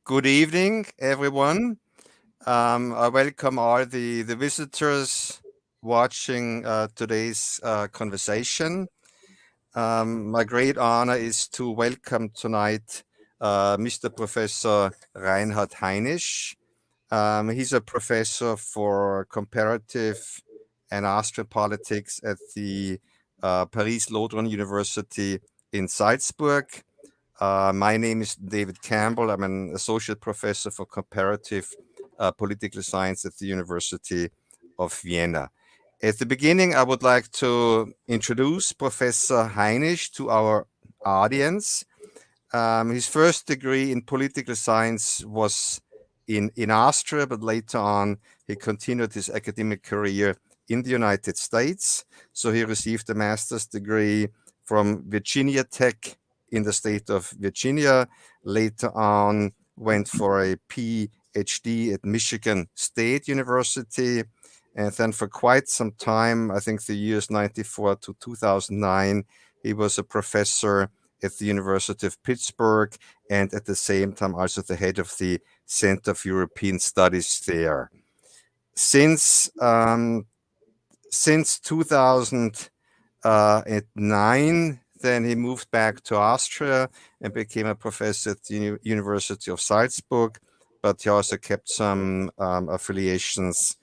Good evening, everyone. I welcome all the visitors watching today's conversation. My great honor is to welcome tonight Mr. Professor Reinhard Heinisch. He's a professor for comparative and Austrian politics at the Paris-Lodron University in Salzburg. My name is David Campbell. I'm an associate professor for comparative political science at the University of Vienna. At the beginning, I would like to introduce Professor Heinisch to our audience. His first degree in political science was in Austria, but later on, he continued his academic career in the United States. So he received a master's degree from Virginia Tech in the state of Virginia. Later on, went for a PhD at Michigan State University. And then for quite some time, I think the years 94 to 2009, he was a professor at the University of Pittsburgh, and at the same time also the head of the Center for European Studies there. Since 2009, then he moved back to Austria and became a professor at the University of Salzburg, but he also kept some affiliations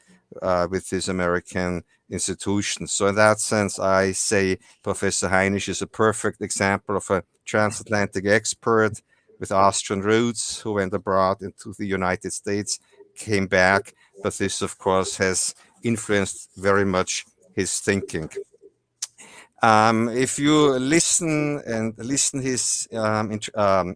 with these American institutions. So in that sense, I say Professor Heinisch is a perfect example of a transatlantic expert with Austrian roots who went abroad into the United States, came back, but this, of course, has influenced very much his thinking. If you listen his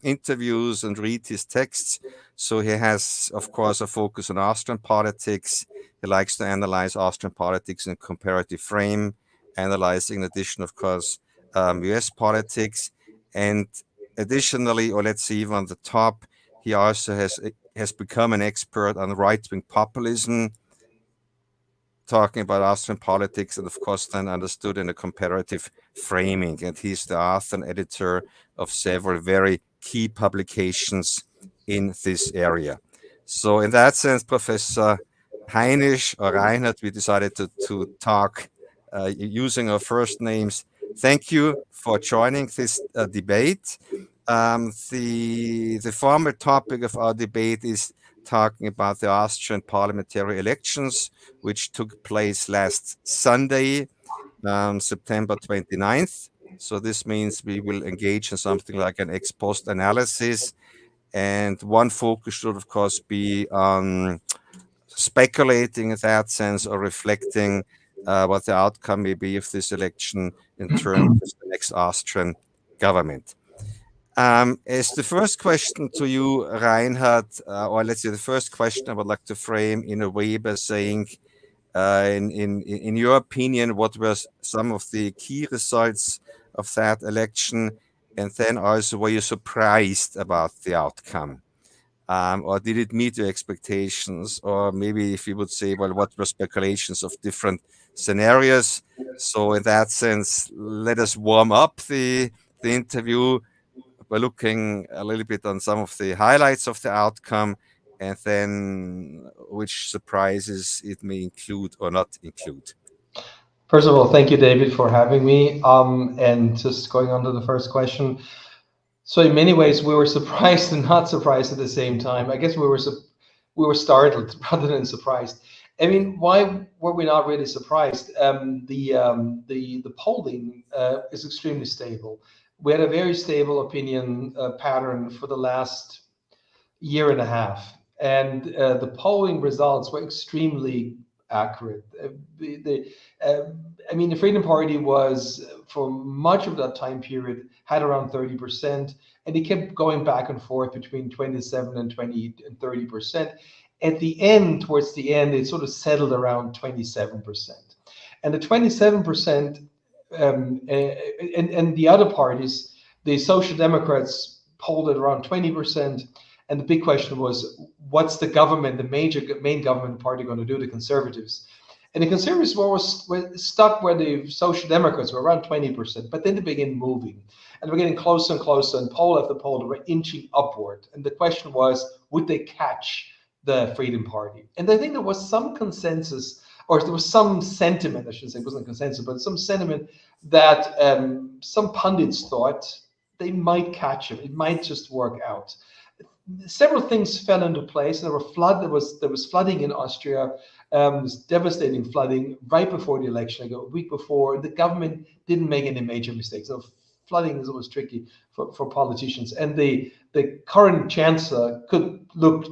interviews and read his texts, so he has, of course, a focus on Austrian politics. He likes to analyze Austrian politics in a comparative frame, analyzing, in addition, of course, US politics. And additionally, or let's say even on the top, he also has become an expert on right-wing populism, talking about Austrian politics, and of course then understood in a comparative framing. And he's the author and editor of several very key publications in this area. So in that sense, Professor Heinisch or Reinhard, we decided to talk using our first names. Thank you for joining this debate. The former topic of our debate is talking about the Austrian parliamentary elections, which took place last Sunday, September 29th. So this means we will engage in something like an ex post analysis. And one focus should, of course, be on speculating in that sense or reflecting what the outcome may be of this election in terms of the next Austrian government. As the first question to you, Reinhard, or let's say the first question I would like to frame in a way by saying, in your opinion, what were some of the key results of that election? And then also, were you surprised about the outcome? Or did it meet your expectations? Or maybe if you would say, well, what were speculations of different scenarios? So in that sense, let us warm up the interview by looking a little bit on some of the highlights of the outcome, and then which surprises it may include or not include. First of all, thank you, David, for having me. And just going on to the first question. So in many ways, we were surprised and not surprised at the same time. I guess we were startled rather than surprised. I mean, why were we not really surprised? The polling is extremely stable. We had a very stable opinion pattern for the last year and a half, and the polling results were extremely accurate. I mean, the Freedom Party was, for much of that time period, had around 30%, and it kept going back and forth between 27 and 20 and 30%. At the end, towards the end, it sort of settled around 27%. And the 27%, and the other parties, the Social Democrats polled at around 20%. And the big question was, what's the government, the main government party going to do, the Conservatives? And the Conservatives were stuck where the Social Democrats were around 20%, but then they began moving. And we're getting closer and closer, and poll after poll, they were inching upward. And the question was, would they catch the Freedom Party? And I think there was some consensus, or there was some sentiment, I should say, it wasn't consensus, but some sentiment that some pundits thought they might catch him. It might just work out. Several things fell into place. There was flooding in Austria. This devastating flooding right before the election, like a week before. The government didn't make any major mistakes. So flooding is always tricky for politicians. And the current chancellor could look,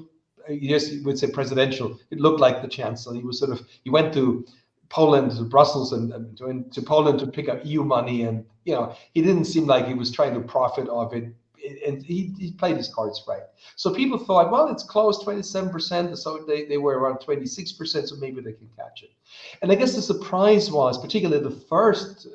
yes, you would say presidential. It looked like the chancellor. He went to Poland, to Brussels, and to Poland to pick up EU money, and he didn't seem like he was trying to profit off it. And he played his cards right. So people thought, well, it's close, 27%. So they were around 26%, so maybe they can catch it. And I guess the surprise was, particularly the first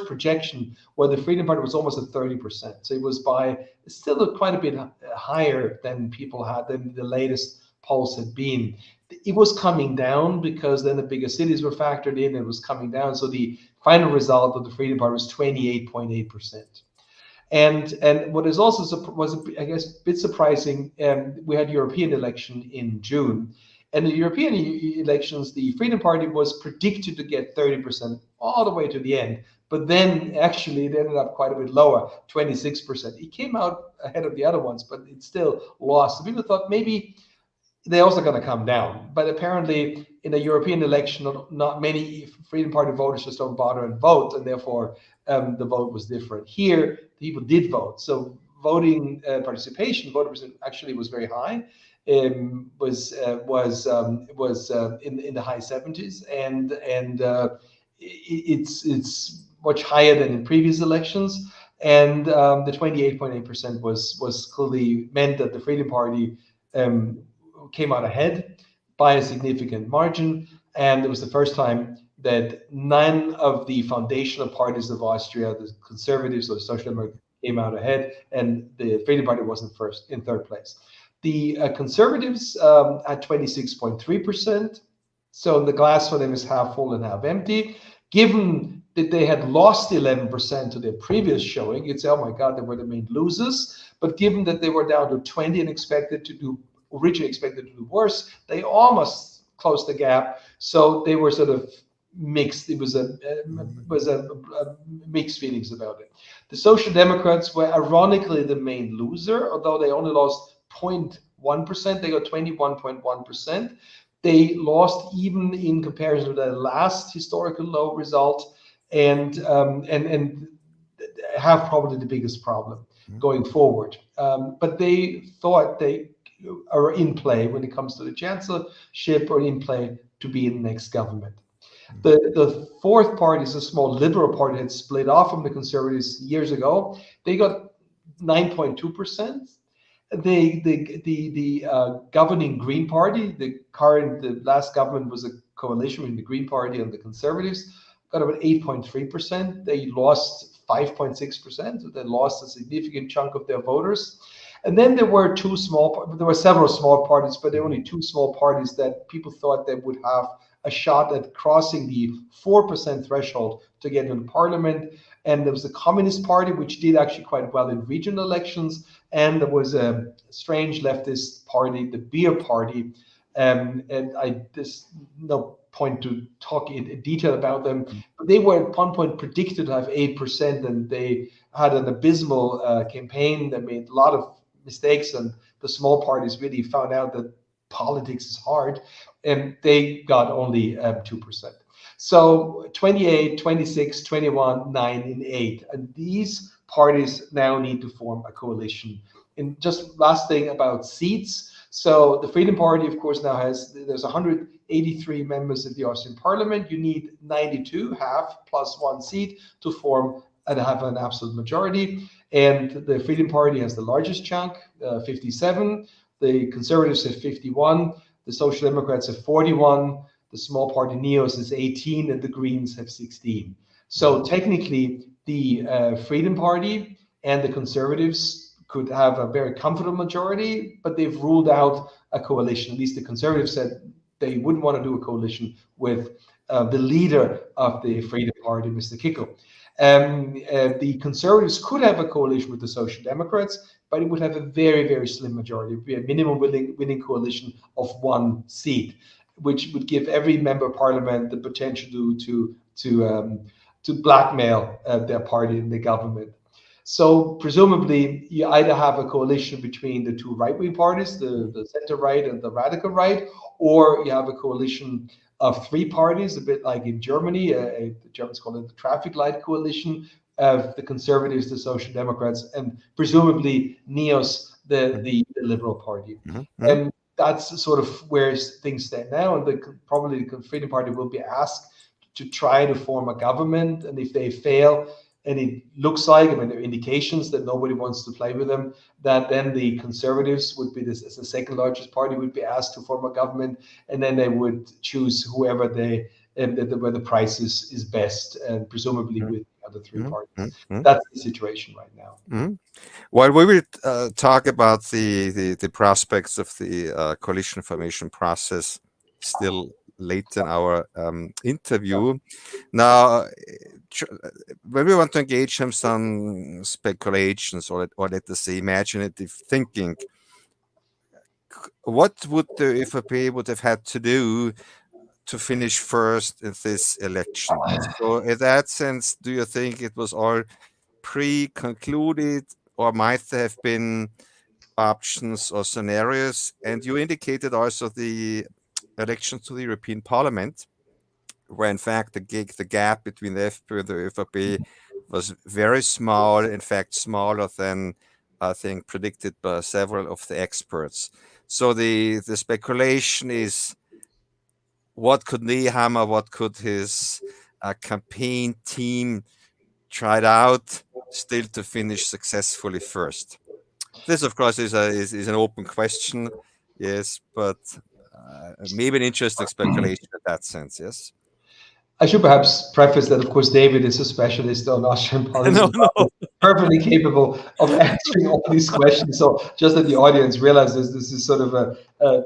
projection, where the Freedom Party was almost at 30%. So it was by still quite a bit higher than people had, than the latest polls had been. It was coming down because then the bigger cities were factored in. It was coming down. So the final result of the Freedom Party was 28.8%. And what is also was, I guess, a bit surprising, we had European election in June. And the European elections, the Freedom Party was predicted to get 30% all the way to the end. But then actually it ended up quite a bit lower, 26%. It came out ahead of the other ones, but it still lost. So people thought maybe they're also going to come down. But apparently in a European election, not many Freedom Party voters just don't bother and vote, and therefore the vote was different. Here, people did vote. So voting participation, voter percent actually was very high. Was in the high 70s, and it's much higher than in previous elections. And the 28.8% was clearly meant that the Freedom Party came out ahead by a significant margin, and it was the first time that none of the foundational parties of Austria, the Conservatives or the Social Democrats, came out ahead, and the Freedom Party wasn't in third place. The Conservatives at 26.3%. So the glass for them is half full and half empty. Given that they had lost 11% to their previous showing, you'd say, oh my God, they were the main losers. But given that they were down to 20 and originally expected to do worse, they almost closed the gap. So they were sort of mixed. It was a mixed feelings about it. The Social Democrats were ironically the main loser, although they only lost 0.1%. They got 21.1%. They lost even in comparison to the last historical low result, and have probably the biggest problem going forward. But they thought they are in play when it comes to the chancellorship, or in play to be in the next government. The fourth party is a small liberal party that split off from the Conservatives years ago. They got 9.2%. The governing Green Party, the last government was a coalition between the Green Party and the Conservatives, got about 8.3%. They lost 5.6%. So they lost a significant chunk of their voters. And then there were several small parties, but there were only two small parties that people thought they would have a shot at crossing the 4% threshold to get into parliament. And there was the Communist Party, which did actually quite well in regional elections. And there was a strange leftist party, the Beer Party. And there's no point to talk in detail about them. But they were at one point predicted to have 8%, and they had an abysmal campaign that made a lot of mistakes, and the small parties really found out that politics is hard, and they got only 2%. So 28, 26, 21, 9, and 8. And these parties now need to form a coalition. And just last thing about seats. So the Freedom Party, of course, now there's 183 members of the Austrian parliament. You need 92, half plus one seat, to form and have an absolute majority. And the Freedom Party has the largest chunk, 57. The Conservatives have 51. The Social Democrats have 41. The small party Neos is 18, and the Greens have 16. So technically, the Freedom Party and the Conservatives could have a very comfortable majority, but they've ruled out a coalition. At least the Conservatives said they wouldn't want to do a coalition with the leader of the Freedom Party, Mr. Kickl. The Conservatives could have a coalition with the Social Democrats, but it would have a very, very slim majority. It would be a minimum winning coalition of 1 seat, which would give every member of parliament the potential to blackmail their party in the government. So presumably, you either have a coalition between the 2 right-wing parties, the center-right and the radical right, or you have a coalition of 3 parties, a bit like in Germany. The Germans call it the traffic light coalition, of the Conservatives, the Social Democrats, and presumably NEOS, the Liberal Party. And that's sort of where things stand now. And probably the Freedom Party will be asked to try to form a government. And if they fail, and it looks like, I mean, there are indications that nobody wants to play with them, that then the Conservatives would be as the second largest party, would be asked to form a government, and then they would choose whoever where the price is best, and presumably with the other 3 parties. That's the situation right now. Well, we will talk about the prospects of the coalition formation process still late in our interview. Now, when we want to engage in some speculations or let us say imaginative thinking, what would the ÖVP would have had to do to finish first in this election? So in that sense, do you think it was all pre-concluded, or might there have been options or scenarios? And you indicated also the elections to the European Parliament, where in fact the gap between the FPÖ and the ÖVP was very small, in fact smaller than I think predicted by several of the experts. So the speculation is, what could Nehammer, what could his campaign team tried out still to finish successfully first? This, of course, is an open question, yes, but maybe an interesting speculation in that sense, yes. I should perhaps preface that, of course, David is a specialist on Austrian politics, No. perfectly capable of answering all these questions. So just that the audience realizes this is sort of a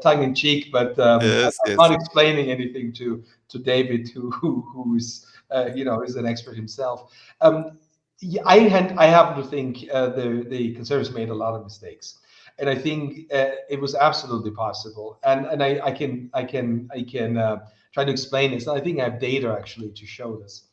tongue-in-cheek, but Yes. I'm not explaining anything to David, who's is an expert himself. I happen to think the Conservatives made a lot of mistakes, and I think it was absolutely possible. And I can try to explain this. And I think I have data actually to show this.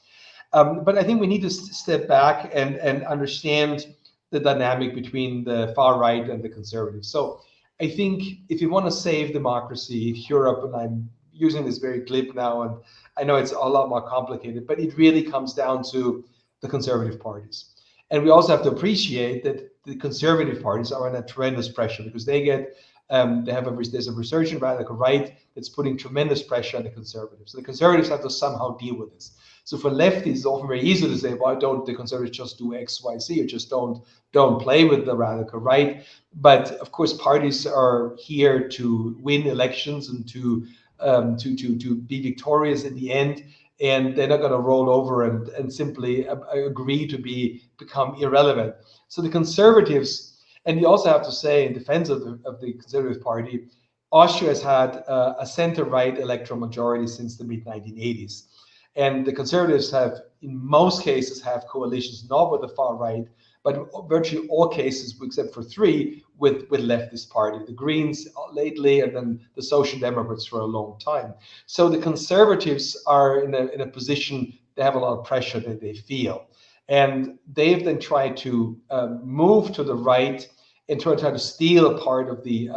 But I think we need to step back and understand the dynamic between the far right and the Conservatives. So I think if you want to save democracy, Europe, and I'm using this very glib now, and I know it's a lot more complicated, but it really comes down to the Conservative parties. And we also have to appreciate that the Conservative parties are under tremendous pressure, because there's a resurgent radical right that's putting tremendous pressure on the Conservatives. So the Conservatives have to somehow deal with this. So for lefties, it's often very easy to say, why don't the Conservatives just do X, Y, Z, or just don't play with the radical right? But of course, parties are here to win elections and to be victorious in the end, and they're not going to roll over and simply agree to become irrelevant. So the Conservatives. And you also have to say, in defense of the Conservative Party, Austria has had a center-right electoral majority since the mid-1980s. And the Conservatives have, in most cases, have coalitions not with the far right, but virtually all cases, except for 3, with leftist party, the Greens lately, and then the Social Democrats for a long time. So the Conservatives are in a position, they have a lot of pressure that they feel. And they've then tried to move to the right and try to steal a part of the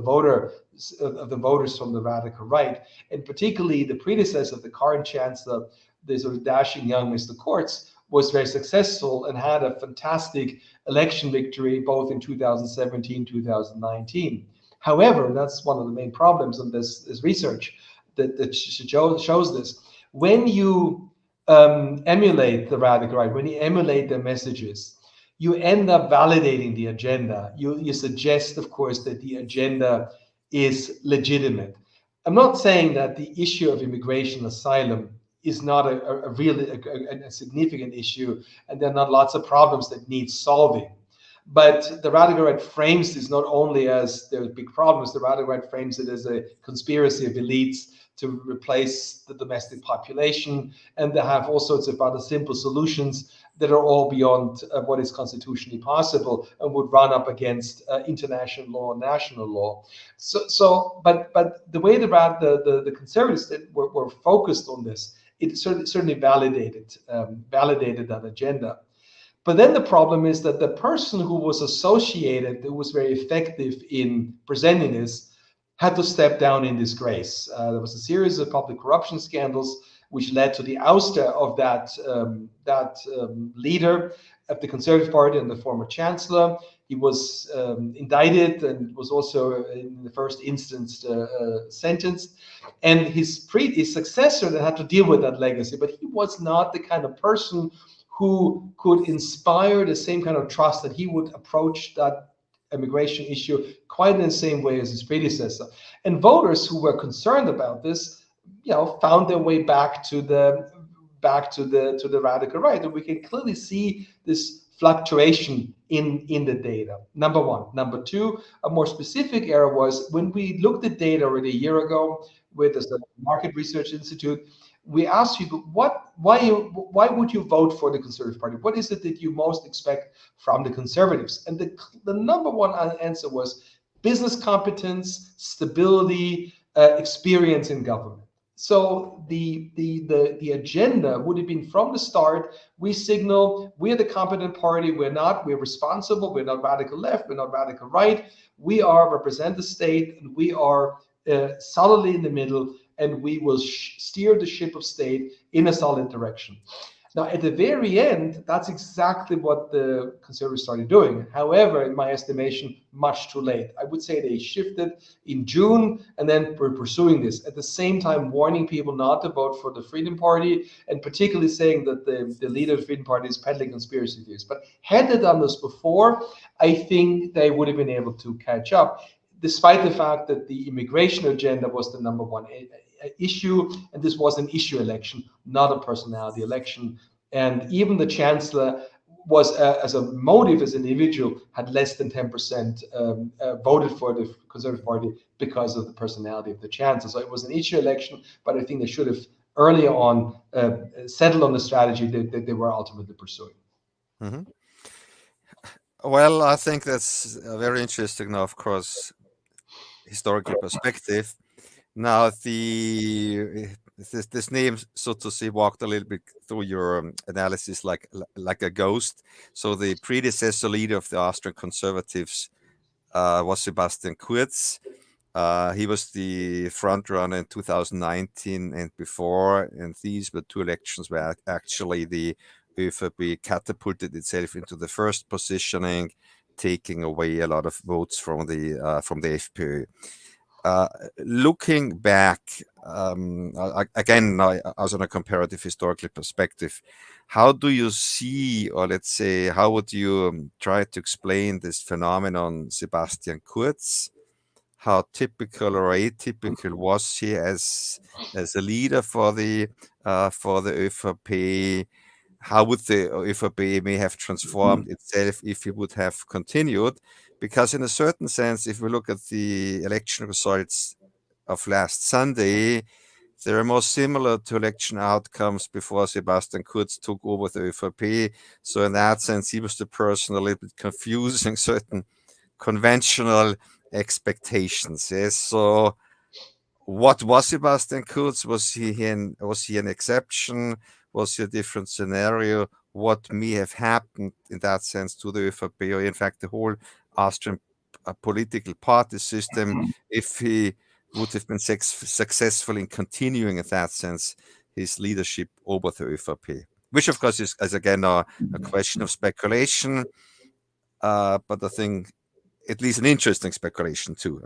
voters from the radical right, and particularly the predecessor of the current chancellor, the sort of dashing young Mr. Kurz, was very successful and had a fantastic election victory both in 2017, 2019. However, that's one of the main problems in this research that shows this. When you emulate the radical right, when you emulate their messages, you end up validating the agenda. You suggest, of course, that the agenda is legitimate. I'm not saying that the issue of immigration asylum is not a really significant issue, and there are not lots of problems that need solving. But the radical right frames this not only as there's big problems, the radical right frames it as a conspiracy of elites to replace the domestic population, and they have all sorts of other simple solutions that are all beyond what is constitutionally possible and would run up against international law and national law. But the way the conservatives that were focused on this, it certainly validated that agenda. But then the problem is that the person who was associated, who was very effective in presenting this, had to step down in disgrace. There was a series of public corruption scandals which led to the ouster of that leader of the Conservative Party and the former chancellor. He was indicted and was also, in the first instance, sentenced. And his successor that had to deal with that legacy, but he was not the kind of person who could inspire the same kind of trust that he would approach that immigration issue quite in the same way as his predecessor. And voters who were concerned about this, found their way back to the radical right, and we can clearly see this fluctuation in the data. Number one. Number two, a more specific error was when we looked at data already a year ago with the Market Research Institute. We asked people, why would you vote for the Conservative Party? What is it that you most expect from the Conservatives? And the number one answer was business competence, stability, experience in government. So the agenda would have been from the start, we signal we're the competent party, we're responsible, we're not radical left, we're not radical right, we represent the state, and we are solidly in the middle, and we will steer the ship of state in a solid direction. Now, at the very end, that's exactly what the Conservatives started doing. However, in my estimation, much too late. I would say they shifted in June and then were pursuing this. At the same time, warning people not to vote for the Freedom Party, and particularly saying that the leader of the Freedom Party is peddling conspiracy theories. But had they done this before, I think they would have been able to catch up, despite the fact that the immigration agenda was the number one issue, and this was an issue election, not a personality election. And even the chancellor was, as a motive, as an individual, had less than 10% voted for the Conservative Party because of the personality of the chancellor. So it was an issue election, but I think they should have earlier on settled on the strategy that they were ultimately pursuing. Mm-hmm. Well, I think that's very interesting now, of course, historical perspective. Now, this name, so to say, walked a little bit through your analysis like a ghost. So the predecessor leader of the Austrian conservatives was Sebastian Kurz. He was the front runner in 2019 and before, and these were two elections where actually the ÖVP catapulted itself into the first positioning, taking away a lot of votes from the FPÖ. Looking back, again, as on a comparative historical perspective, how do you see, or let's say, how would you try to explain this phenomenon, Sebastian Kurz? How typical or atypical was he as a leader for the ÖVP? How would the ÖVP may have transformed itself if he would have continued? Because in a certain sense, if we look at the election results of last Sunday, they are more similar to election outcomes before Sebastian Kurz took over the ÖVP. So in that sense, he was the person a little bit confusing certain conventional expectations. Yes. So what was Sebastian Kurz? Was he an exception? Was he a different scenario? What may have happened in that sense to the ÖVP, or in fact the whole Austrian political party system, if he would have been successful in continuing in that sense his leadership over the ÖVP, which of course is again a question of speculation, but I think at least an interesting speculation too.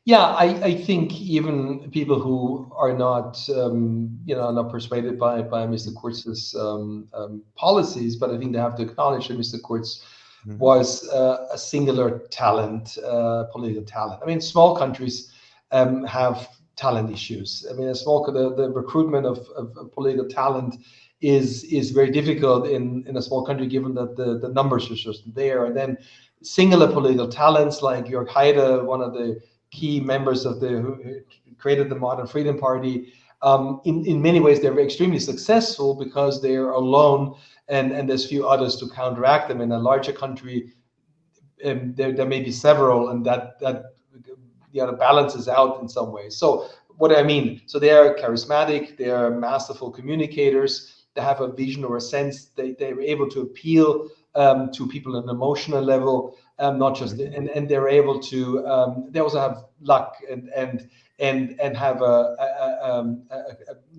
Yeah, I think even people who are not, not persuaded by Mr. Kurz's policies, but I think they have to acknowledge that Mr. Kurz was a singular talent, political talent. I mean, small countries have talent issues. I mean, the recruitment of political talent is very difficult in a small country, given that the numbers are just there. And then singular political talents like Jörg Haider, one of the key members of who created the Modern Freedom Party. In many ways, they're extremely successful because they're alone, and there's few others to counteract them. In a larger country, there may be several, and that balances out in some ways. So what do I mean? So they are charismatic, they are masterful communicators, they have a vision or a sense, they're able to appeal to people on an emotional level, not just, and they're able to, they also have luck and have not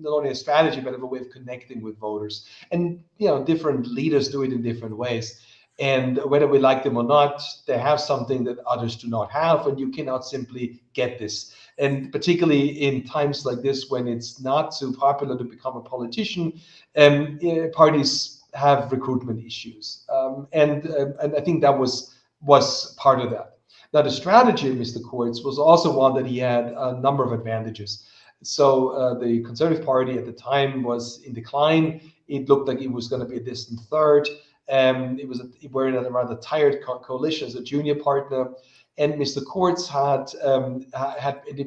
only a strategy, but have a way of connecting with voters. And different leaders do it in different ways. And whether we like them or not, they have something that others do not have, and you cannot simply get this. And particularly in times like this, when it's not so popular to become a politician, parties have recruitment issues, and I think that was part of that. Now, the strategy of Mr. Kurz was also one that he had a number of advantages. So the Conservative Party at the time was in decline. It looked like it was going to be a distant third. We're in a rather tired coalition as a junior partner, and Mr. Kurz had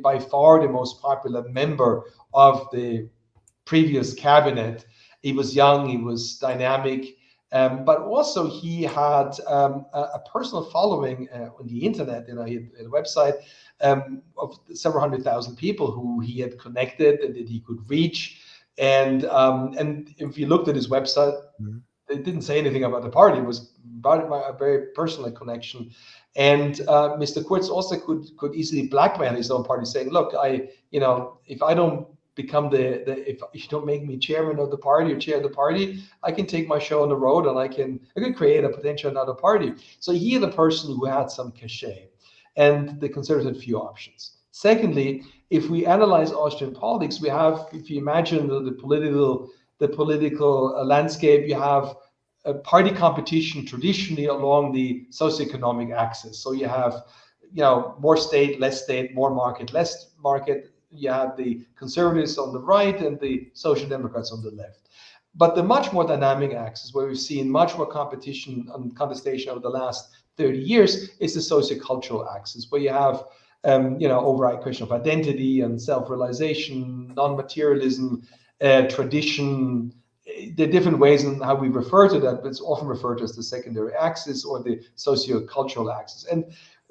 by far the most popular member of the previous cabinet. He was young, he was dynamic, but also he had a personal following on the internet. He had a website of several 100,000 people who he had connected and that he could reach. And if you looked at his website, it didn't say anything about the party. It was about a very personal connection. And Mr. Kurz also could easily blackmail his own party, saying, "Look, if I don't become if you don't make me chairman of the party or chair of the party, I can take my show on the road and I can create a potential another party." So he had a person who had some cachet, and the Conservatives had few options. Secondly, if we analyze Austrian politics, we have, if you imagine the political landscape, you have a party competition traditionally along the socioeconomic axis. So you have, more state, less state, more market, less market. You have the Conservatives on the right and the Social Democrats on the left. But the much more dynamic axis, where we've seen much more competition and contestation over the last 30 years, is the sociocultural axis, where you have overall question of identity and self-realization, non-materialism, tradition. There are different ways in how we refer to that, but it's often referred to as the secondary axis or the socio-cultural axis. And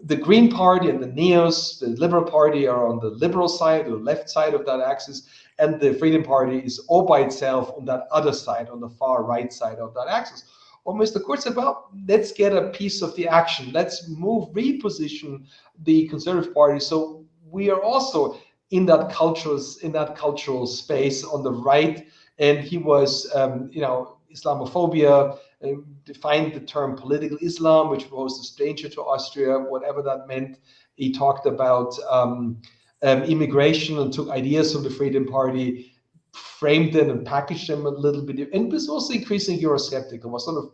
the Green Party and the Neos, the Liberal Party, are on the liberal side, or left side of that axis, and the Freedom Party is all by itself on that other side, on the far right side of that axis. Well, Mr. Kurz said, well, let's get a piece of the action. Let's reposition the Conservative Party so we are also in that cultural space on the right. And he was, Islamophobia, defined the term political Islam, which posed a danger to Austria, whatever that meant. He talked about immigration and took ideas from the Freedom Party, framed them and packaged them a little bit, and was also increasingly Eurosceptic and was sort of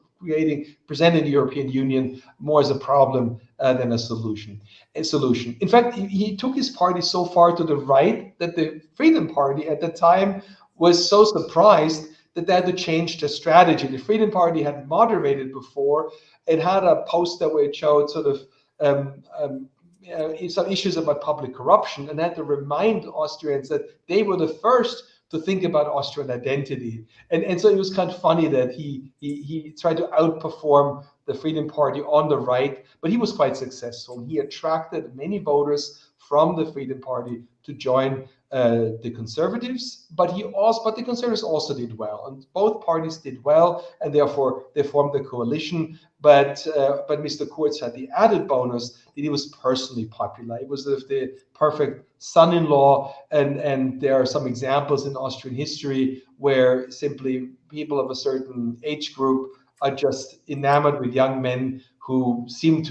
presenting the European Union more as a problem than a solution. In fact, he took his party so far to the right that the Freedom Party at the time was so surprised that they had to change their strategy. The Freedom Party had moderated before. It had a poster where it showed sort of some issues about public corruption, and had to remind Austrians that they were the first to think about Austrian identity. And so it was kind of funny that he tried to outperform the Freedom Party on the right, but he was quite successful. He attracted many voters from the Freedom Party to join the Conservatives, but the Conservatives also did well, and both parties did well, and therefore they formed the coalition. But Mr. Kurz had the added bonus that he was personally popular. He was the perfect son-in-law, and there are some examples in Austrian history where simply people of a certain age group are just enamored with young men who seem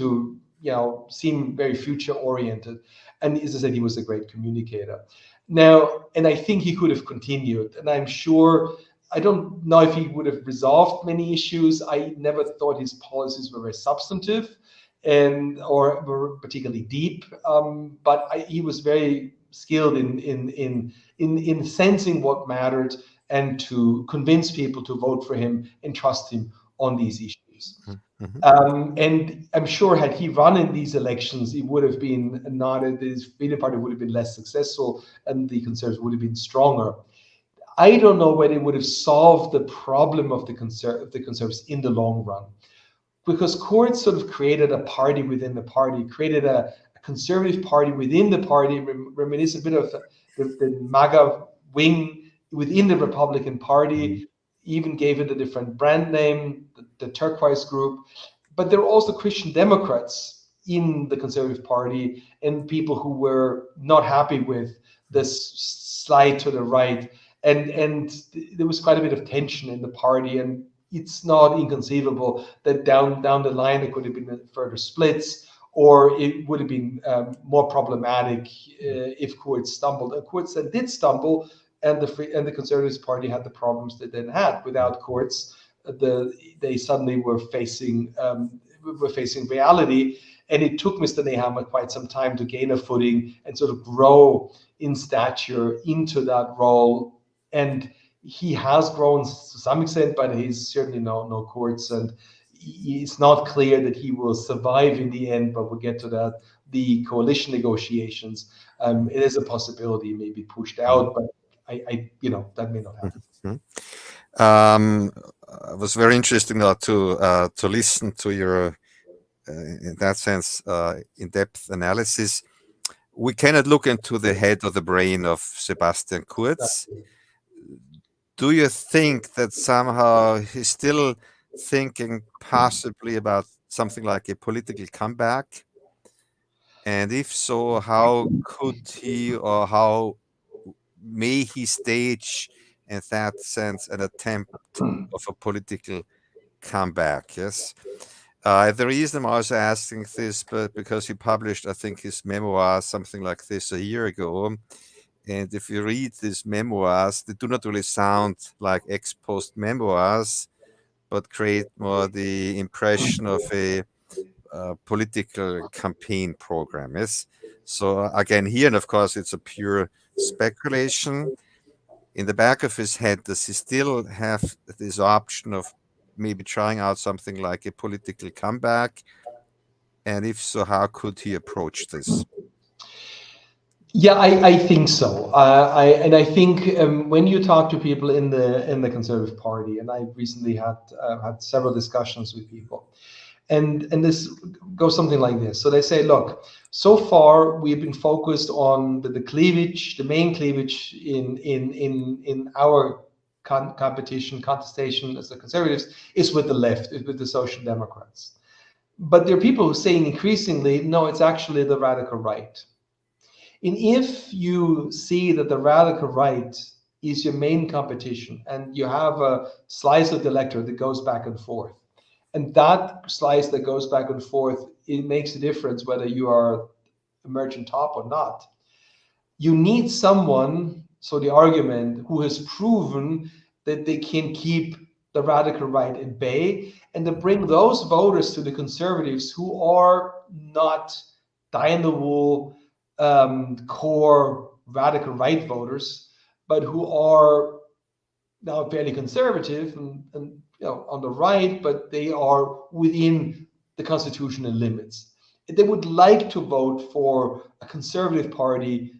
very future-oriented. And as I said, he was a great communicator. Now, and I think he could have continued, and I'm sure, I don't know if he would have resolved many issues. I never thought his policies were very substantive or were particularly deep, but he was very skilled in sensing what mattered and to convince people to vote for him and trust him on these issues. And I'm sure had he run in these elections, it would have been not, his Freedom Party would have been less successful and the Conservatives would have been stronger. I don't know whether it would have solved the problem of the Conservatives in the long run, because Kurz sort of created a party within the party, created a conservative party within the party, reminiscent a bit of the MAGA wing within the Republican Party, even gave it a different brand name, the Turquoise Group. But there were also Christian Democrats in the Conservative Party and people who were not happy with this slide to the right. And there was quite a bit of tension in the party, and it's not inconceivable that down the line there could have been further splits, or it would have been more problematic if Kurz stumbled. And Kurz then did stumble, and the Conservative Party had the problems they then had. Without Kurz, they suddenly were facing reality, and it took Mr. Nehammer quite some time to gain a footing and sort of grow in stature into that role. And he has grown to some extent, but he's certainly no Kurz, and it's not clear that he will survive in the end. But we'll get to that. The coalition negotiations, it is a possibility, may be pushed out, but I that may not happen. It was very interesting to listen to your, in that sense, in-depth analysis. We cannot look into the head or the brain of Sebastian Kurz. Do you think that somehow he's still thinking possibly about something like a political comeback? And if so, how could he, or how may he stage, in that sense, an attempt of a political comeback? Yes. The reason I'm also asking this, but because he published, I think, his memoir, something like this, a year ago. And if you read these memoirs, they do not really sound like ex-post memoirs, but create more the impression of a political campaign program. Yes. So again, here, and of course, it's a pure speculation. In the back of his head, does he still have this option of maybe trying out something like a political comeback? And if so, how could he approach this? Yeah, I think so. I think when you talk to people in the Conservative Party, and I recently had several discussions with people, and this goes something like this. So they say, look, so far we've been focused on the cleavage, the main cleavage in our contestation as the Conservatives is with the left, is with the Social Democrats. But there are people who are saying increasingly, no, it's actually the radical right. And if you see that the radical right is your main competition, and you have a slice of the electorate that goes back and forth, and that slice that goes back and forth, it makes a difference whether you are emergent top or not. You need someone, so the argument, who has proven that they can keep the radical right at bay, and to bring those voters to the Conservatives who are not dyed-in-the-wool core radical right voters, but who are now fairly conservative and on the right, but they are within the constitutional limits. They would like to vote for a conservative party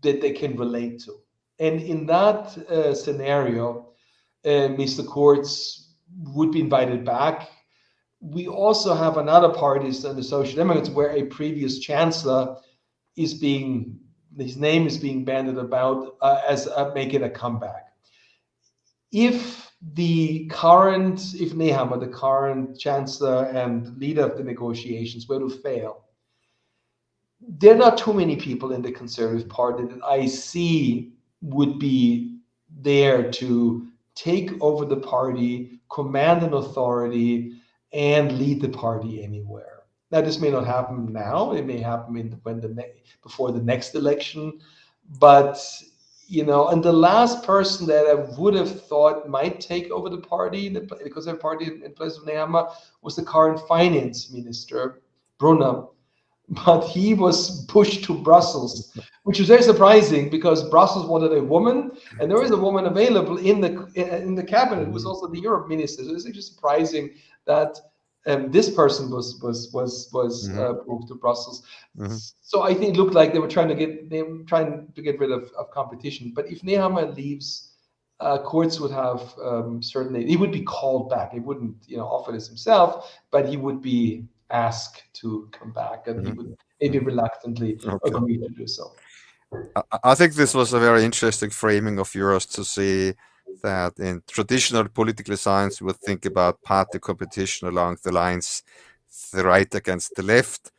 that they can relate to. And in that scenario, Mr. Kurz would be invited back. We also have another party, the Social Democrats, where a previous chancellor is being, his name is being bandied about as making a comeback. If Nehammer, the current chancellor and leader of the negotiations, were to fail, there are not too many people in the Conservative Party that I see would be there to take over the party, command an authority, and lead the party anywhere. Now, this may not happen now. It may happen before the next election. But, and the last person that I would have thought might take over the party, because the party in place of Nehammer, was the current finance minister, Brunner. But he was pushed to Brussels, which was very surprising because Brussels wanted a woman, and there is a woman available in the cabinet who was also the Europe minister. So it's actually surprising that this person was moved to Brussels. So I think it looked like they were trying to get rid of competition. But if Nehammer leaves, Kurz would have certainly, he would be called back. He wouldn't offer this himself, but he would be asked to come back, and he would maybe reluctantly agree to do so. I think this was a very interesting framing of yours to see that in traditional political science, we would think about party competition along the lines, the right against the left.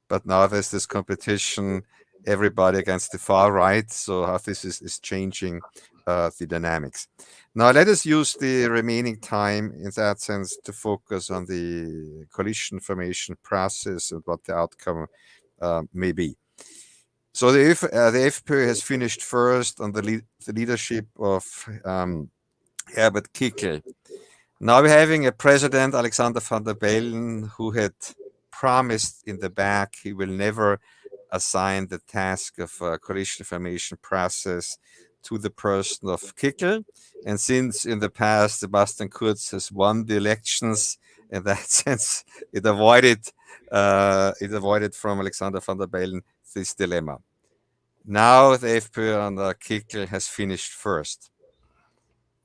But now there's this competition, everybody against the far right. So how this is changing the dynamics. Now let us use the remaining time in that sense to focus on the coalition formation process and what the outcome may be. So the FPÖ has finished first on the leadership of Herbert Kickl. Now we're having a president, Alexander van der Bellen, who had promised in the back he will never assign the task of coalition formation process to the person of Kickl. And since in the past Sebastian Kurz has won the elections, in that sense, it avoided from Alexander van der Bellen this dilemma. Now the FPÖ under Kickl has finished first.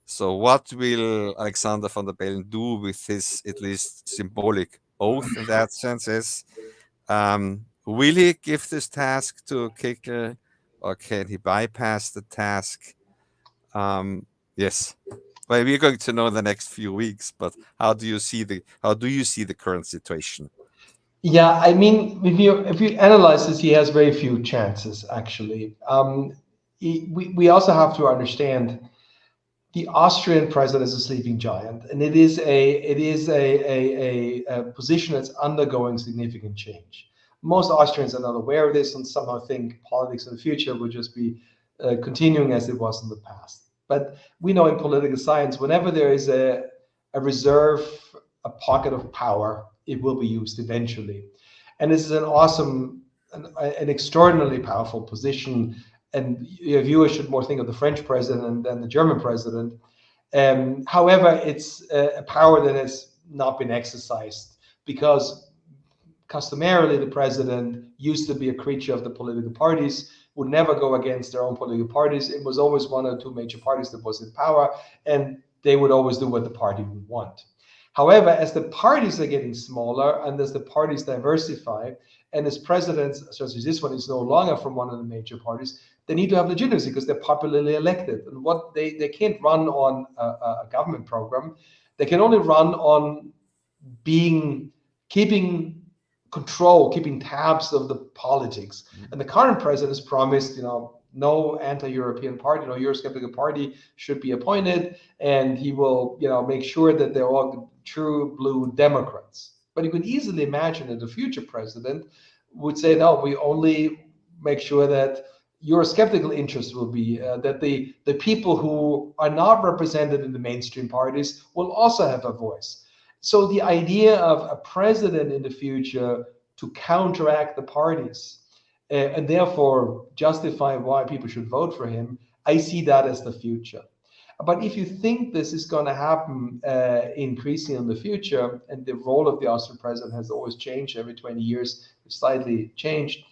So what will Alexander van der Bellen do with his at least symbolic oath in that sense is, will he give this task to Kickl, or can he bypass the task? Yes. Well, we're going to know in the next few weeks, but how do you see the current situation? Yeah, I mean, if you analyze this, he has very few chances, actually. We also have to understand the Austrian president is a sleeping giant, and it is a position that's undergoing significant change. Most Austrians are not aware of this and somehow think politics in the future will just be continuing as it was in the past. But we know in political science, whenever there is a reserve, a pocket of power, it will be used eventually. And this is an awesome, an extraordinarily powerful position. And your viewers should more think of the French president than the German president. However, it's a power that has not been exercised because customarily the president used to be a creature of the political parties, would never go against their own political parties. It was always one or two major parties that was in power, and they would always do what the party would want. However, as the parties are getting smaller and as the parties diversify, and as presidents, such as this one, is no longer from one of the major parties, they need to have legitimacy because they're popularly elected. And what they can't run on a government program. They can only run on keeping control, keeping tabs of the politics. And the current president has promised, no anti-European party, no Eurosceptical party should be appointed, and he will, make sure that they're all true blue Democrats. But you could easily imagine that the future president would say, no, we only make sure that Eurosceptical interests will be, that the people who are not represented in the mainstream parties will also have a voice. So the idea of a president in the future to counteract the parties and therefore justify why people should vote for him, I see that as the future. But if you think this is going to happen increasingly in the future, and the role of the Austrian president has always changed every 20 years, it's slightly changed.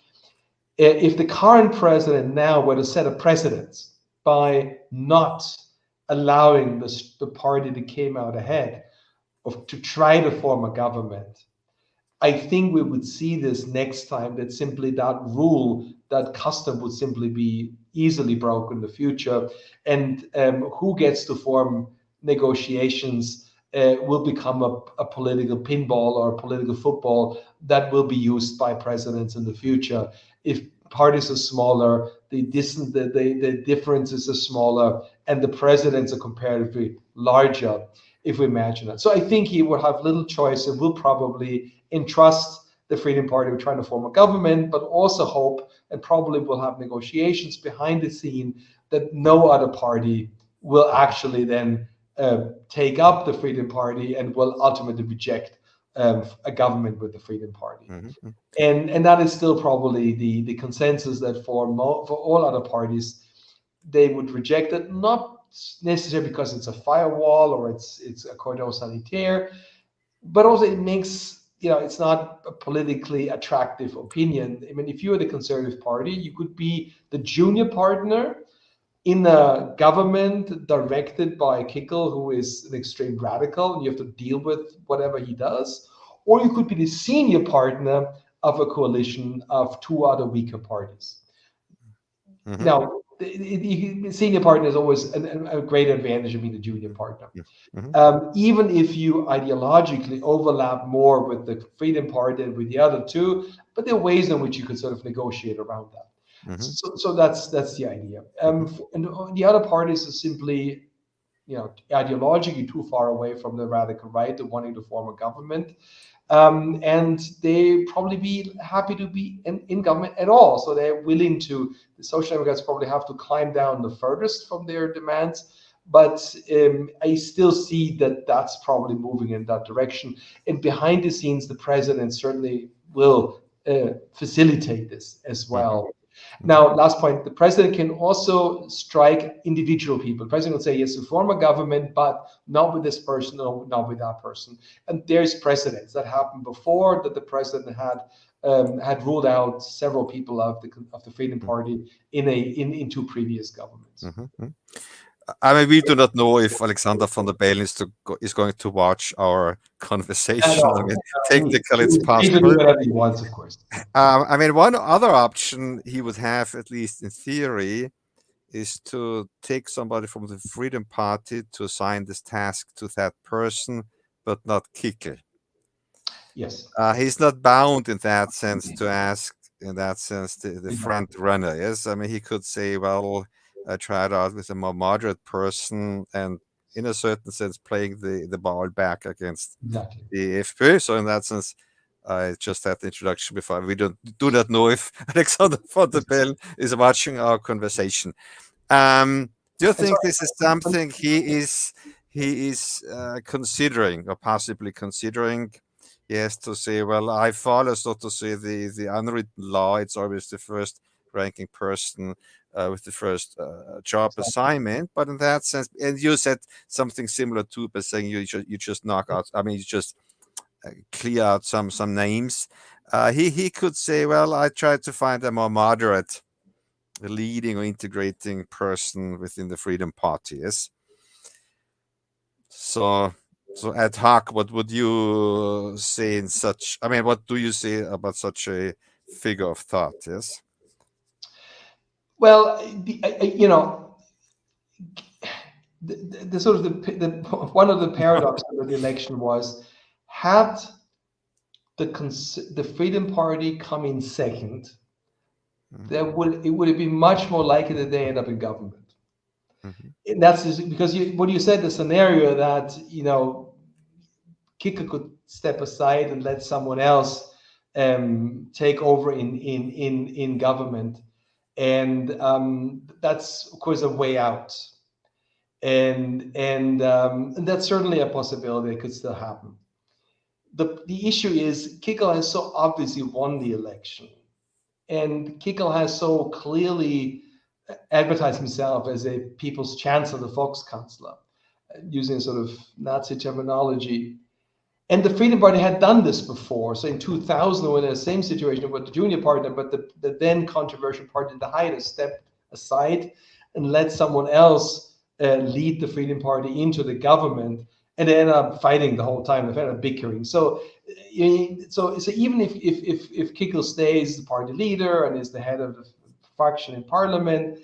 If the current president now were to set a precedent by not allowing the party that came out ahead to try to form a government, I think we would see this next time, that simply that rule, that custom would simply be easily broken in the future. And who gets to form negotiations will become a political pinball or a political football that will be used by presidents in the future. If parties are smaller, the differences are smaller, and the presidents are comparatively larger, if we imagine it. So I think he will have little choice and will probably entrust the Freedom Party with trying to form a government, but also hope and probably will have negotiations behind the scene that no other party will actually then take up the Freedom Party and will ultimately reject a government with the Freedom Party. Mm-hmm. And that is still probably the consensus that for all other parties, they would reject it, not necessarily because it's a firewall or it's a cordon sanitaire. but also it makes, it's not a politically attractive opinion. I mean, if you're the Conservative Party, you could be the junior partner in a government directed by Kickle, who is an extreme radical, and you have to deal with whatever he does. Or you could be the senior partner of a coalition of two other weaker parties. Mm-hmm. Now, the senior partner is always a great advantage of being the junior partner. Mm-hmm. Even if you ideologically overlap more with the Freedom Party and with the other two, but there are ways in which you could sort of negotiate around that. Mm-hmm. So that's the idea. And the other parties are simply, ideologically too far away from the radical right to wanting to form a government. And they probably be happy to be in government at all. So they're willing to, the Social Democrats probably have to climb down the furthest from their demands. But I still see that that's probably moving in that direction. And behind the scenes, the president certainly will facilitate this as well. Now, last point, the president can also strike individual people. The president will say, yes, to form a government, but not with this person, or not with that person. And there's precedents that happened before, that the president had ruled out several people of the Freedom Party in two previous governments. Mm-hmm. I mean, we do not know if Alexander von der Bellen is going to watch our conversation. I mean, technically, it's possible. He can do whatever he wants, of course. I mean, one other option he would have, at least in theory, is to take somebody from the Freedom Party to assign this task to that person, but not Kickl. Yes. He's not bound in that sense to ask, in that sense, the front runner. Yes, I mean, he could say, well, I tried out with a more moderate person, and in a certain sense playing the ball back against Exactly. the FPÖ. So in that sense, I just had the introduction before. We do not know if Alexander von der Bellen is watching our conversation. Do you think this is something he is considering, or possibly considering? He has to say, well, I follow, so to say, the unwritten law. It's always the first ranking person with the first job assignment. But in that sense, and you said something similar too, by saying you just knock out. I mean, you just clear out some names. He could say, well, I tried to find a more moderate leading or integrating person within the Freedom Party. Yes. So ad hoc, what would you say in such? I mean, what do you say about such a figure of thought? Yes. Well, the sort of the one of the paradoxes of the election was, had the Freedom Party come in second, it would have been much more likely that they end up in government. And that's just because what you said, the scenario that Kickl could step aside and let someone else take over in government, and that's of course a way out, and that's certainly a possibility that could still happen. The issue is Kickl has so obviously won the election, and Kickl has so clearly advertised himself as a people's chancellor, the Volkskanzler, using sort of Nazi terminology. And the Freedom Party had done this before. So in 2000, we were in the same situation with the junior partner, but the then controversial party, the Haider, stepped aside and let someone else lead the Freedom Party into the government. And they ended up fighting the whole time. They ended up bickering. So even if Kickl stays the party leader and is the head of the faction in parliament,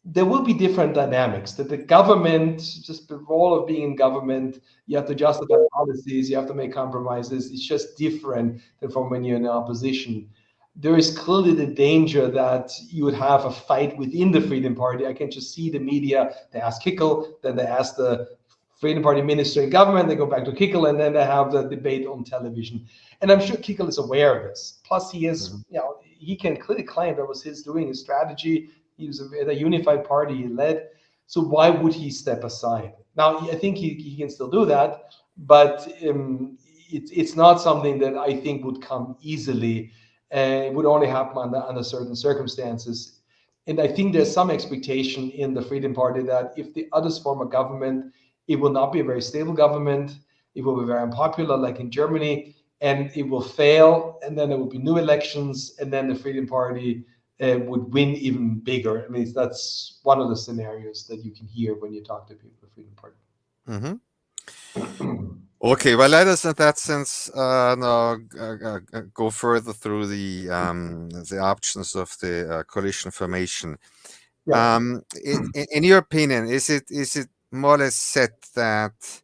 there will be different dynamics. That the government, just the role of being in government, you have to justify policies, you have to make compromises. It's just different than from when you're in opposition. There is clearly the danger that you would have a fight within the Freedom Party. I can just see the media. They ask Kickl, then they ask the Freedom Party minister in government, they go back to Kickl, and then they have the debate on television. And I'm sure Kickl is aware of this. Plus, he is, he can clearly claim that was his doing, his strategy. He was a unified party he led. So why would he step aside? Now, I think he can still do that, but it's not something that I think would come easily. It would only happen under certain circumstances. And I think there's some expectation in the Freedom Party that if the others form a government, it will not be a very stable government. It will be very unpopular, like in Germany, and it will fail, and then there will be new elections, and then the Freedom Party would win even bigger. I mean, that's one of the scenarios that you can hear when you talk to people of the Freedom Party. Okay, well, let us in that sense now go further through the options of the coalition formation. Yeah. In your opinion, is it more or less set that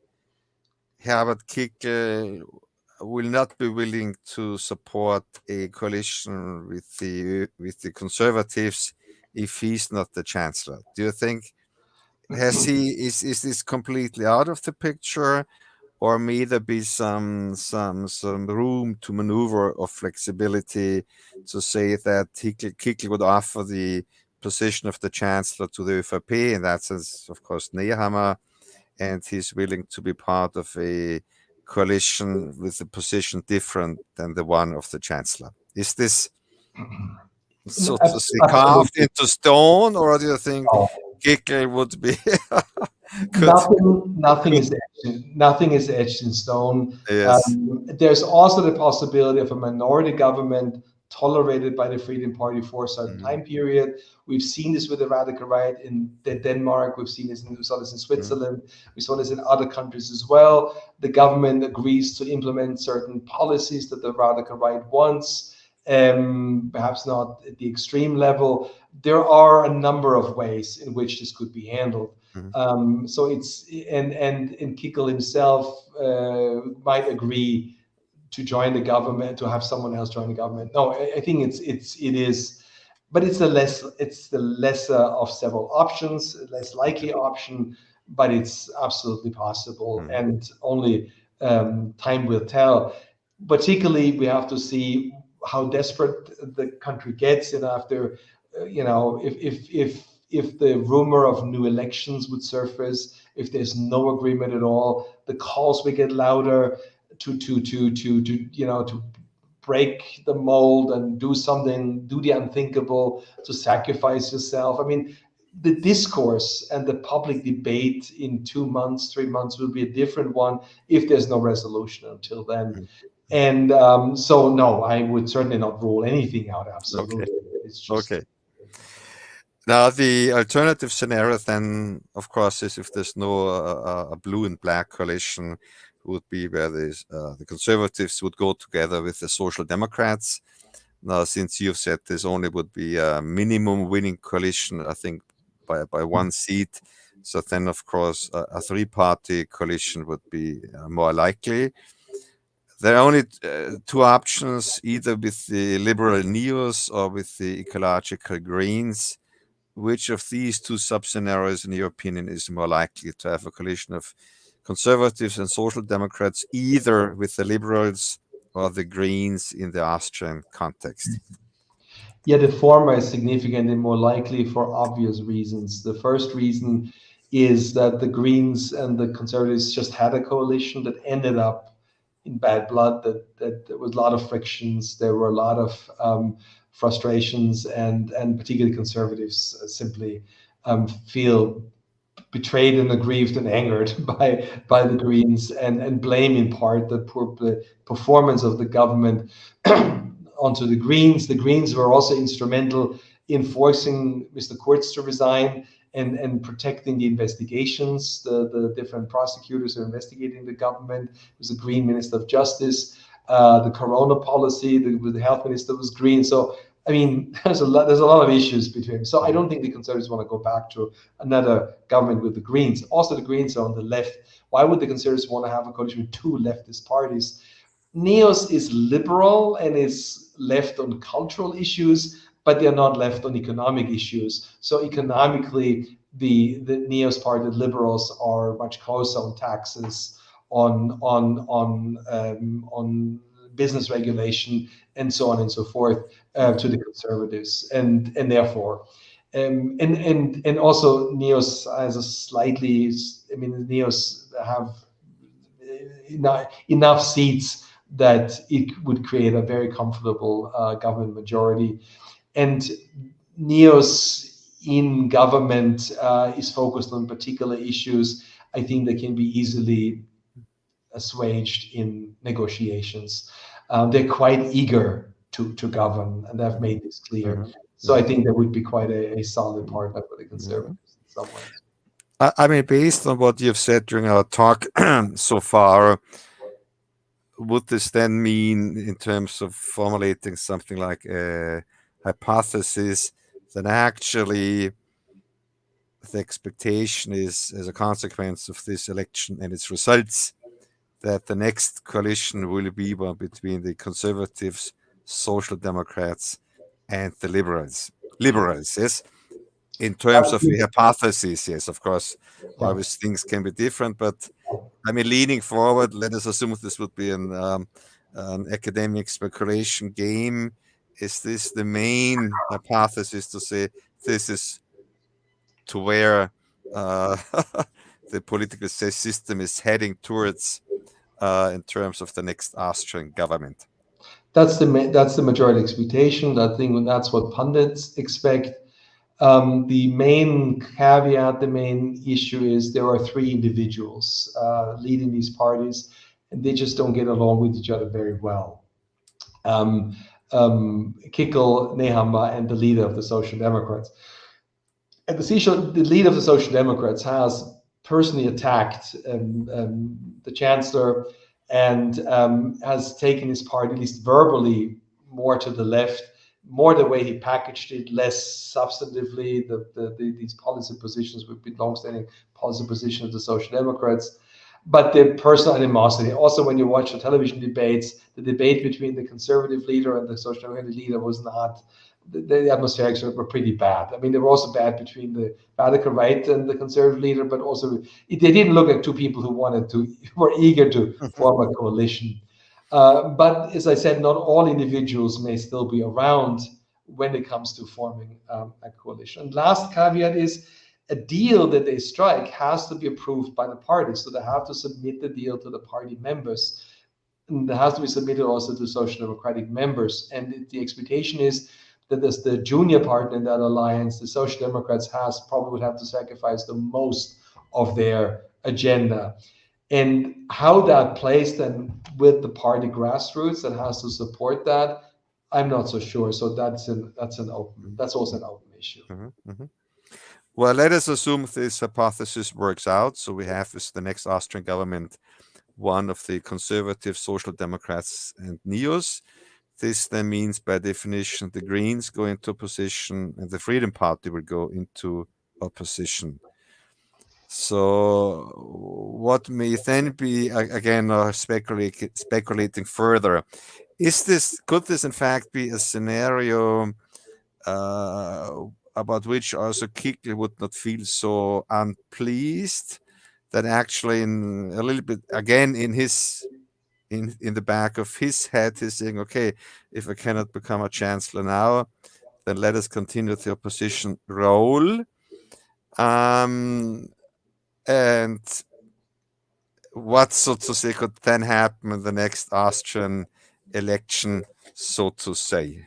Herbert Kickl will not be willing to support a coalition with the conservatives if he's not the chancellor? Do you think is this completely out of the picture, or may there be some room to maneuver or flexibility to say that Kickl would offer the position of the chancellor to the ÖVP, in that sense, of course, Nehammer, and he's willing to be part of a coalition with a position different than the one of the chancellor? Is this, so to say, carved into stone, or do you think Kickl would be Nothing is etched in stone. Yes. There's also the possibility of a minority government tolerated by the Freedom Party for a certain time period. We've seen this with the radical right in Denmark. We saw this in Switzerland. We saw this in other countries as well. The government agrees to implement certain policies that the radical right wants, perhaps not at the extreme level. There are a number of ways in which this could be handled. So it's and Kickl himself might agree to join the government, to have someone else join the government. No, I think it is, but it's the lesser of several options, less likely option, but it's absolutely possible, and only time will tell. Particularly, we have to see how desperate the country gets, and after, if the rumor of new elections would surface, if there's no agreement at all, the calls will get louder to break the mold and do the unthinkable, to sacrifice yourself. I mean, the discourse and the public debate in 2 months, 3 months will be a different one if there's no resolution until then. And so, no, I would certainly not rule anything out. Absolutely. Okay. It's just... Okay. Now, the alternative scenario then, of course, is if there's no a blue and black coalition, would be where the conservatives would go together with the social democrats. Now, since you've said this only would be a minimum winning coalition, I think by one seat. So then, of course, a three-party coalition would be more likely. There are only two options, either with the liberal Neos or with the ecological Greens. Which of these two sub-scenarios, in your opinion, is more likely to have a coalition of conservatives and social democrats, either with the liberals or the Greens in the Austrian context? Yeah, the former is significantly more likely for obvious reasons. The first reason is that the Greens and the Conservatives just had a coalition that ended up in bad blood, that there was a lot of frictions, there were a lot of frustrations, and particularly Conservatives simply feel betrayed and aggrieved and angered by the Greens, and blame in part the poor performance of the government onto the Greens. The Greens were also instrumental in forcing Mr. Kurz to resign and protecting the investigations. The different prosecutors who are investigating the government. It was the Green Minister of Justice. The Corona policy, the health minister was Green. So, I mean, there's a lot of issues between. So I don't think the Conservatives want to go back to another government with the Greens. Also, the Greens are on the left. Why would the Conservatives want to have a coalition with two leftist parties? Neos is liberal and is left on cultural issues, but they're not left on economic issues. So economically, the Neos party, the liberals, are much closer on taxes, on business regulation, and so on and so forth, to the Conservatives, and therefore, and also Neos has a slightly. I mean, the Neos have enough seats that it would create a very comfortable government majority. And Neos in government is focused on particular issues. I think they can be easily assuaged in negotiations. They're quite eager to govern, and they've made this clear. So I think that would be quite a solid partner for the Conservatives in some ways. I mean, based on what you've said during our talk so far, would this then mean, in terms of formulating something like a hypothesis, that actually the expectation is, as a consequence of this election and its results, that the next coalition will be one between the Conservatives, Social Democrats, and the Liberals? Liberals, yes? In terms of the hypothesis, yes, of course, always things can be different, but I mean, leaning forward, let us assume this would be an academic speculation game. Is this the main hypothesis, to say this is to where the political system is heading towards in terms of the next Austrian government? That's the majority expectation. I think that's what pundits expect. The main caveat, the main issue is there are three individuals leading these parties, and they just don't get along with each other very well. Kickel, Nehammer, and the leader of the Social Democrats. And the leader of the Social Democrats has personally attacked the chancellor and has taken his party, at least verbally, more to the left, more the way he packaged it, less substantively. These policy positions would be long-standing policy positions of the Social Democrats, but the personal animosity. Also, when you watch the television debates, the debate between the Conservative leader and the Social Democratic leader was not. The atmospherics were pretty bad. I mean, they were also bad between the radical right and the Conservative leader, but also they didn't look like two people who were eager to form a coalition. But as I said, not all individuals may still be around when it comes to forming a coalition. And last caveat is a deal that they strike has to be approved by the parties. So they have to submit the deal to the party members. And it has to be submitted also to Social Democratic members. And the expectation is that as the junior partner in that alliance, the Social Democrats probably would have to sacrifice the most of their agenda. And how that plays then with the party grassroots that has to support that, I'm not so sure. So that's also an open issue. Well, let us assume this hypothesis works out. So we have the next Austrian government, one of the Conservative, Social Democrats, and Neos. This then means, by definition, the Greens go into opposition and the Freedom Party will go into opposition. So what may then be, again, speculating further, could this in fact be a scenario about which also Kickel would not feel so unpleased, that actually in a little bit, again, in the back of his head, he's saying, okay, if I cannot become a chancellor now, then let us continue the opposition role. And what, so to say, could then happen in the next Austrian election, so to say?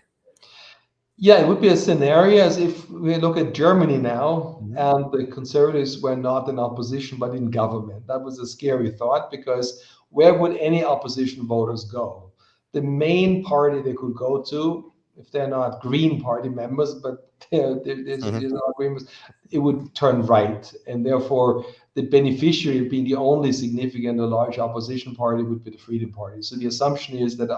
Yeah, it would be a scenario as if we look at Germany now, and the Conservatives were not in opposition but in government. That was a scary thought, because where would any opposition voters go? The main party they could go to, if they're not Green Party members, but they're not Green members, it would turn right. And therefore, the beneficiary of being the only significant or large opposition party would be the Freedom Party. So the assumption is that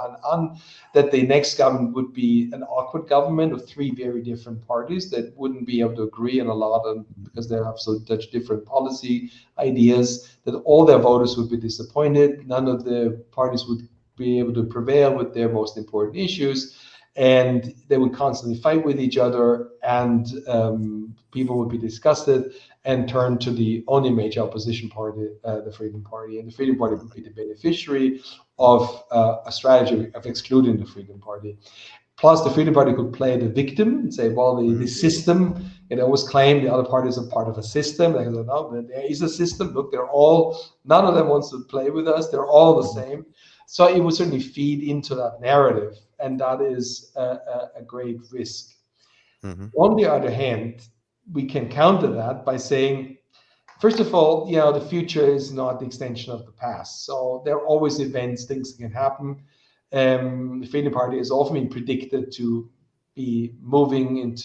that the next government would be an awkward government of three very different parties that wouldn't be able to agree on a lot, because they have such different policy ideas, that all their voters would be disappointed. None of the parties would be able to prevail with their most important issues, and they would constantly fight with each other, and people would be disgusted and turn to the only major opposition party, the Freedom Party. And the Freedom Party would be the beneficiary of a strategy of excluding the Freedom Party. Plus, the Freedom Party could play the victim and say, well, the system, it always claim the other parties are part of a system. They go, no, there is a system. Look, none of them wants to play with us. They're all the same. So it would certainly feed into that narrative, and that is a great risk. On the other hand, we can counter that by saying First of all, the future is not the extension of the past. So there are always events, things can happen. The Freedom Party has often been predicted to be moving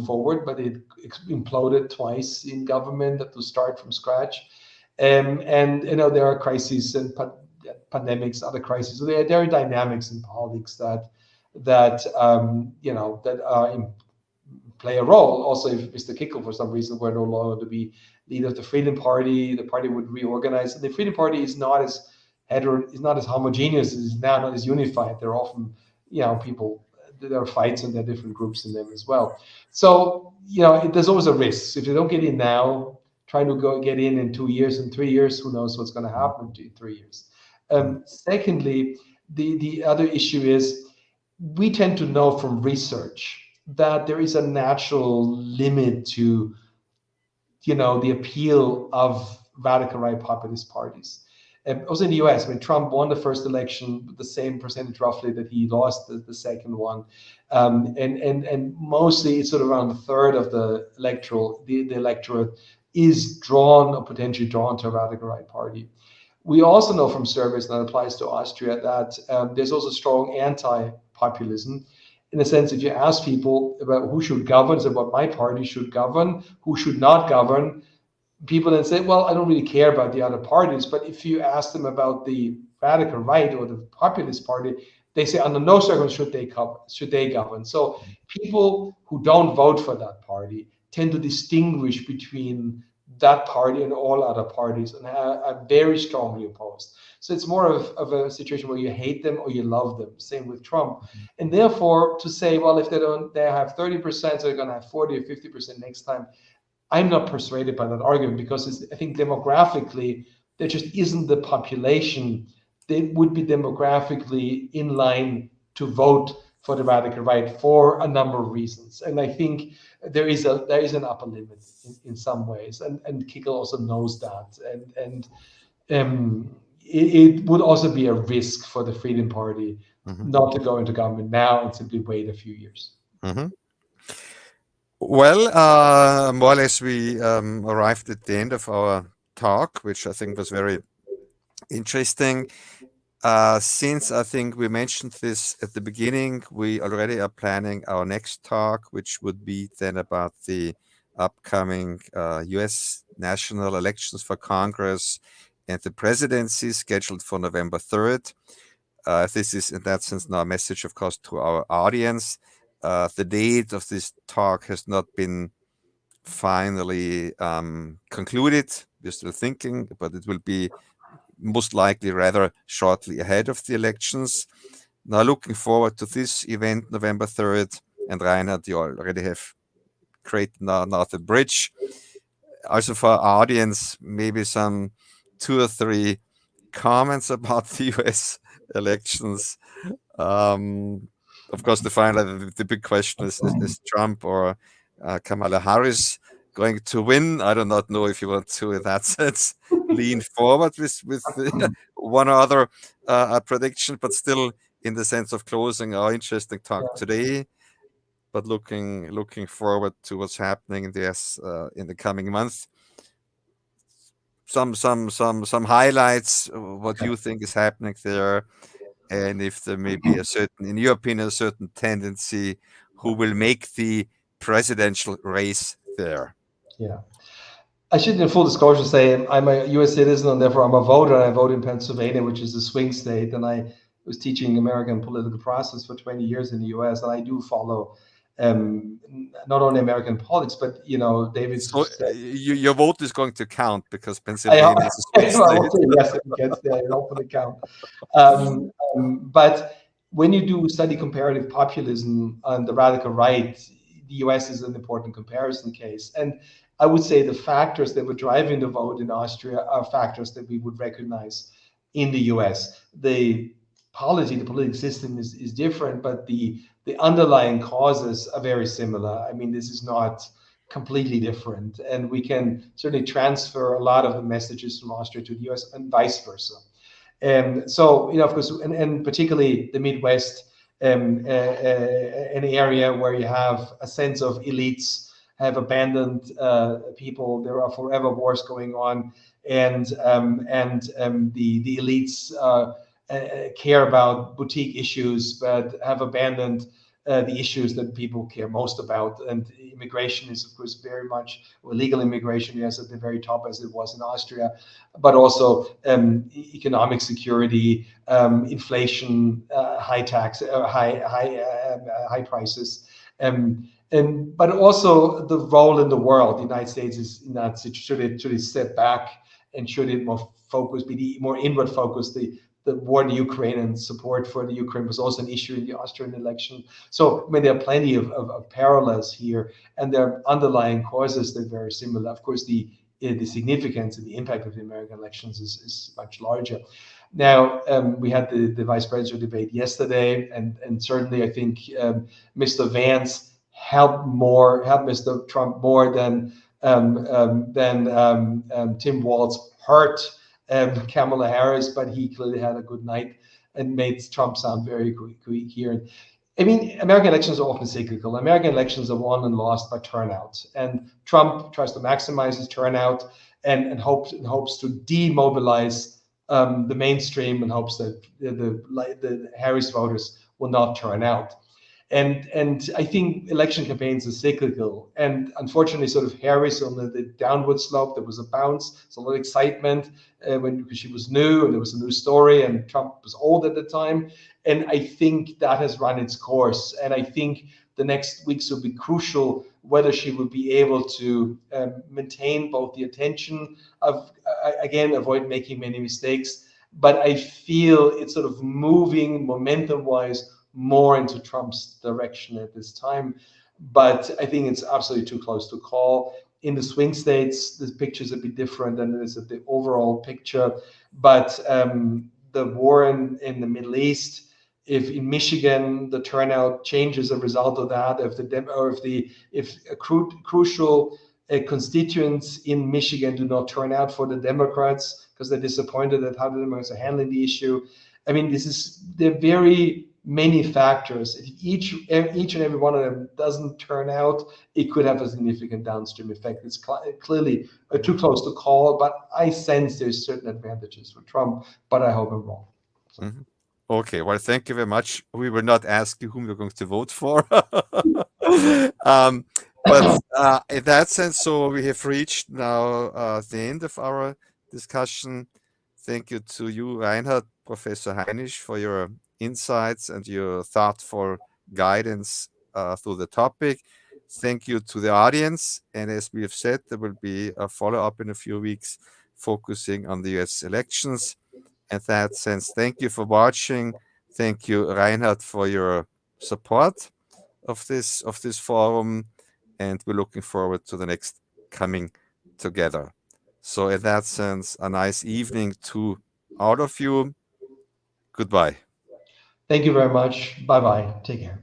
forward, but it imploded twice in government to start from scratch. And there are crises and pandemics, other crises. So there are dynamics in politics that play a role. Also, if Mr. Kickel, for some reason, were no longer to be leader of the Freedom Party, the party would reorganize. And the Freedom Party is not as homogeneous, is now not as unified. There are often, people, there are fights and there are different groups in them as well. So, there's always a risk. If you don't get in now, trying to get in 2 years and 3 years, who knows what's going to happen in 3 years. Secondly, the other issue is we tend to know from research that there is a natural limit to, the appeal of radical right populist parties. Also in the US, when Trump won the first election with the same percentage roughly that he lost the second one, and mostly it's sort of around a third of the electorate is drawn or potentially drawn to a radical right party. We also know from surveys, and that applies to Austria, that there's also strong anti-populism. In a sense, if you ask people about who should govern, so what my party should govern, who should not govern, people then say, well, I don't really care about the other parties. But if you ask them about the radical right or the populist party, they say under no circumstances should they govern. So people who don't vote for that party tend to distinguish between that party and all other parties and are very strongly opposed. So it's more of a situation where you hate them or you love them. Same with Trump. And therefore, to say, well, if they have 30%, so they're going to have 40 or 50% next time, I'm not persuaded by that argument, because I think demographically, there just isn't the population that would be demographically in line to vote for the radical right for a number of reasons. And I think there is an upper limit in some ways, and Kickel also knows that. And it would also be a risk for the Freedom Party not to go into government now and simply wait a few years. Well, more or less we arrived at the end of our talk, which I think was very interesting. Since I think we mentioned this at the beginning, we already are planning our next talk, which would be then about the upcoming US national elections for Congress and the presidency, scheduled for November 3rd. This is in that sense now a message, of course, to our audience. The date of this talk has not been finally concluded. We're still thinking, but it will be most likely rather shortly ahead of the elections. Now, looking forward to this event, November 3rd. And Reinhard, you already have created now the bridge. Also for our audience, maybe some 2 or 3 comments about the US elections. Of course, the big question is Trump or Kamala Harris going to win? I do not know if you want to, in that sense, lean forward with one or other prediction, but still in the sense of closing our interesting talk today. But looking forward to what's happening in the US in the coming months. Some highlights. What you think is happening there, and if there may be in your opinion, a certain tendency who will make the presidential race there. Yeah. I should, in full disclosure, say I'm a U.S. citizen and therefore I'm a voter. I vote in Pennsylvania, which is a swing state, and I was teaching American political process for 20 years in the U.S. and I do follow not only American politics, but David. So your vote is going to count because Pennsylvania is a swing state. Yes, it gets there. It hopefully count. But when you do study comparative populism on the radical right, the U.S. is an important comparison case. And I would say the factors that were driving the vote in Austria are factors that we would recognize in the US. The political system is different, but the underlying causes are very similar. I mean, this is not completely different. And we can certainly transfer a lot of the messages from Austria to the US and vice versa. So, of course, and particularly the Midwest, an area where you have a sense of elites have abandoned people. There are forever wars going on, and the elites care about boutique issues, but have abandoned the issues that people care most about. And immigration is, of course, very much, or legal immigration, yes, at the very top, as it was in Austria, but also economic security, inflation, high tax, high prices, but also the role in the world. The United States is in that situation. Should it step back, and should it be more inward focused? The war in the Ukraine and support for the Ukraine was also an issue in the Austrian election. So, I mean, there are plenty of parallels here, and there are underlying causes that are very similar. Of course, the significance and the impact of the American elections is much larger. Now, we had the vice presidential debate yesterday, and certainly I think Mr. Vance helped Mr. Trump more than Tim Walz hurt Kamala Harris, but he clearly had a good night and made Trump sound very coherent. I mean, American elections are often cyclical. American elections are won and lost by turnout, and Trump tries to maximize his turnout and hopes to demobilize the mainstream, and hopes that the Harris voters will not turn out. And I think election campaigns are cyclical, and unfortunately, sort of Harris on the downward slope. There was a bounce, there's a lot of excitement because she was new and there was a new story, and Trump was old at the time. And I think that has run its course. And I think the next weeks will be crucial, whether she will be able to maintain both the attention of, again, avoid making many mistakes. But I feel it's sort of moving momentum-wise more into Trump's direction at this time. But I think it's absolutely too close to call. In the swing states, the picture's a bit different than it is at the overall picture. But the war in the Middle East, if in Michigan the turnout changes as a result of that, if crucial constituents in Michigan do not turn out for the Democrats because they're disappointed at how the Democrats are handling the issue. I mean, they're very many factors. If each and every one of them doesn't turn out, it could have a significant downstream effect. It's clearly too close to call, but I sense there's certain advantages for Trump, but I hope I'm wrong. So. Mm-hmm. Okay, well, thank you very much. We will not ask you whom you're going to vote for. But in that sense, so we have reached now the end of our discussion. Thank you to you, Reinhard, Professor Heinisch, for your insights and your thoughtful guidance through the topic. Thank you to the audience. And as we have said, there will be a follow-up in a few weeks focusing on the US elections. In that sense, thank you for watching. Thank you, Reinhard, for your support of this forum. And we're looking forward to the next coming together. So in that sense, a nice evening to all of you. Goodbye. Thank you very much. Bye-bye. Take care.